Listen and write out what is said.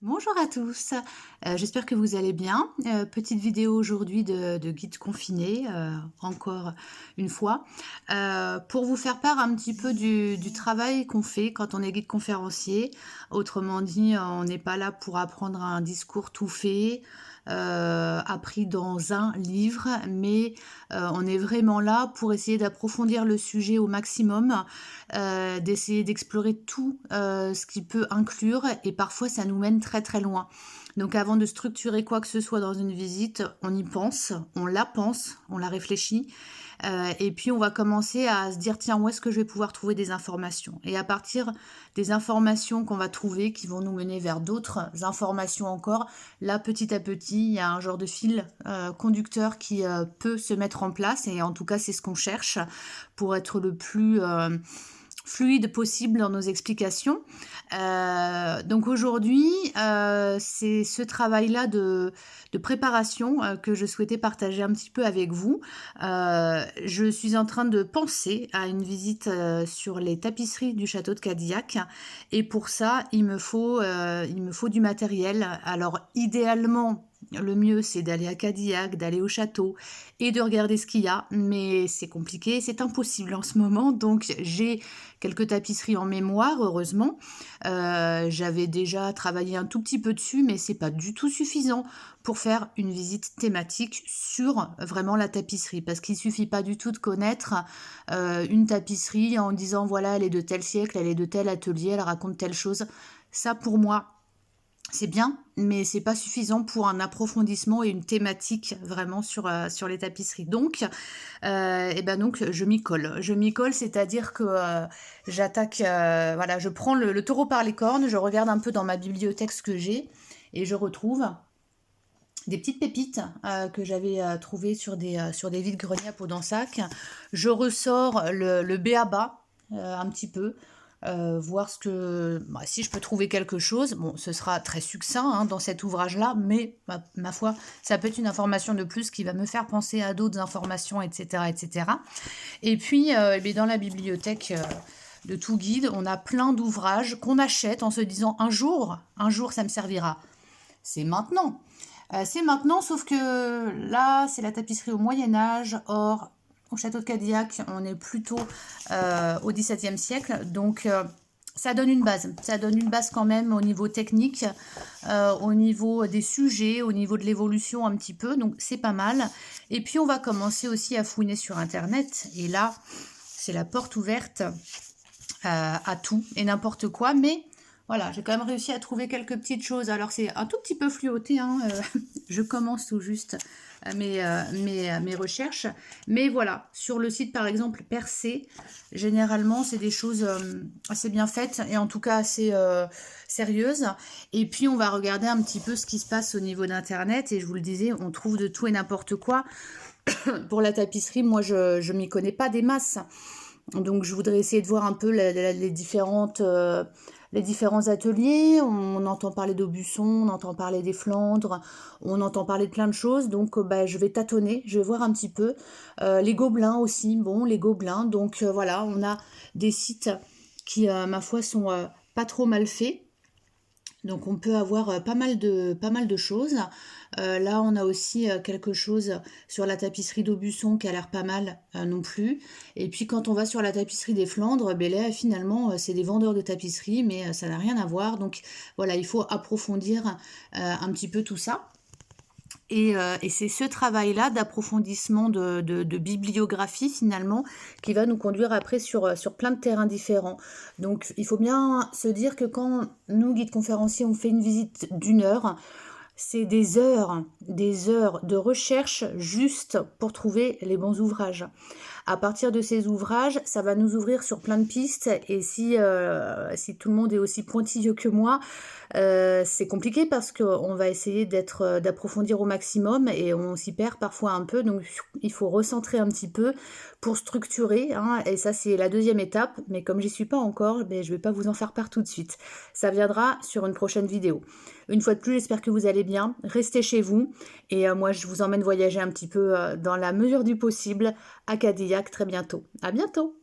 Bonjour à tous, j'espère que vous allez bien. Petite vidéo aujourd'hui de guide confiné, encore une fois, pour vous faire part un petit peu du travail qu'on fait quand on est guide conférencier. Autrement dit, on n'est pas là pour apprendre un discours tout fait, appris dans un livre, mais on est vraiment là pour essayer d'approfondir le sujet au maximum, d'essayer d'explorer tout, ce qui peut inclure et parfois ça nous mène très, très loin. Donc avant de structurer quoi que ce soit dans une visite, on y pense, on la réfléchit, et puis on va commencer à se dire: «Tiens, où est-ce que je vais pouvoir trouver des informations?» Et à partir des informations qu'on va trouver, qui vont nous mener vers d'autres informations encore, là, petit à petit, il y a un genre de fil, conducteur qui, peut se mettre en place et en tout cas, c'est ce qu'on cherche pour être le plus, fluide possible dans nos explications. Donc aujourd'hui, c'est ce travail-là de préparation, que je souhaitais partager un petit peu avec vous. Je suis en train de penser à une visite, sur les tapisseries du château de Cadillac et pour ça, il me faut du matériel. Alors idéalement, le mieux, c'est d'aller à Cadillac, d'aller au château et de regarder ce qu'il y a, mais c'est compliqué, c'est impossible en ce moment. Donc j'ai quelques tapisseries en mémoire, heureusement. J'avais déjà travaillé un tout petit peu dessus, mais c'est pas du tout suffisant pour faire une visite thématique sur vraiment la tapisserie. Parce qu'il suffit pas du tout de connaître une tapisserie en disant voilà, elle est de tel siècle, elle est de tel atelier, elle raconte telle chose. Ça, pour moi, c'est bien, mais c'est pas suffisant pour un approfondissement et une thématique vraiment sur les tapisseries. Donc, donc je m'y colle. Je m'y colle, c'est-à-dire que j'attaque, voilà, je prends le taureau par les cornes, je regarde un peu dans ma bibliothèque ce que j'ai et je retrouve des petites pépites que j'avais trouvées sur des vides-greniers à Podensac. Je ressors le b.a-ba un petit peu. Voir si je peux trouver quelque chose. Bon, ce sera très succinct hein, dans cet ouvrage-là, mais ma foi, ça peut être une information de plus qui va me faire penser à d'autres informations, etc., etc. Et puis, dans la bibliothèque de Tout Guide, on a plein d'ouvrages qu'on achète en se disant un jour, ça me servira. C'est maintenant. C'est maintenant, sauf que là, c'est la tapisserie au Moyen-Âge. Or, au château de Cadillac, on est plutôt au XVIIe siècle. Donc, ça donne une base. Ça donne une base quand même au niveau technique, au niveau des sujets, au niveau de l'évolution un petit peu. Donc, c'est pas mal. Et puis, on va commencer aussi à fouiner sur Internet. Et là, c'est la porte ouverte à tout et n'importe quoi. Mais voilà, j'ai quand même réussi à trouver quelques petites choses. Alors, c'est un tout petit peu fluoté, hein, je commence tout juste mes recherches. Mais voilà, sur le site, par exemple, Percé, généralement, c'est des choses assez bien faites et en tout cas assez sérieuses. Et puis, on va regarder un petit peu ce qui se passe au niveau d'Internet. Et je vous le disais, on trouve de tout et n'importe quoi. Pour la tapisserie, moi, je m'y connais pas des masses. Donc, je voudrais essayer de voir un peu les différents ateliers. On entend parler d'Aubusson, on entend parler des Flandres, on entend parler de plein de choses. Donc, je vais tâtonner, je vais voir un petit peu. Les Gobelins aussi, bon, les Gobelins. Donc, voilà, on a des sites qui, ma foi, sont pas trop mal faits. Donc on peut avoir pas mal de choses. Là, on a aussi quelque chose sur la tapisserie d'Aubusson qui a l'air pas mal non plus. Et puis quand on va sur la tapisserie des Flandres, là finalement c'est des vendeurs de tapisserie, mais ça n'a rien à voir. Donc voilà, il faut approfondir un petit peu tout ça. Et c'est ce travail-là d'approfondissement de bibliographie finalement qui va nous conduire après sur plein de terrains différents. Donc il faut bien se dire que quand nous, guides conférenciers, on fait une visite d'1 heure, c'est des heures de recherche juste pour trouver les bons ouvrages. À partir de ces ouvrages, ça va nous ouvrir sur plein de pistes et si tout le monde est aussi pointilleux que moi, c'est compliqué parce qu'on va essayer d'approfondir au maximum et on s'y perd parfois un peu, donc il faut recentrer un petit peu pour structurer, hein, et ça c'est la deuxième étape, mais comme j'y suis pas encore, je vais pas vous en faire part tout de suite. Ça viendra sur une prochaine vidéo. Une fois de plus, j'espère que vous allez bien, restez chez vous et moi je vous emmène voyager un petit peu dans la mesure du possible à Cadillac très bientôt. À bientôt!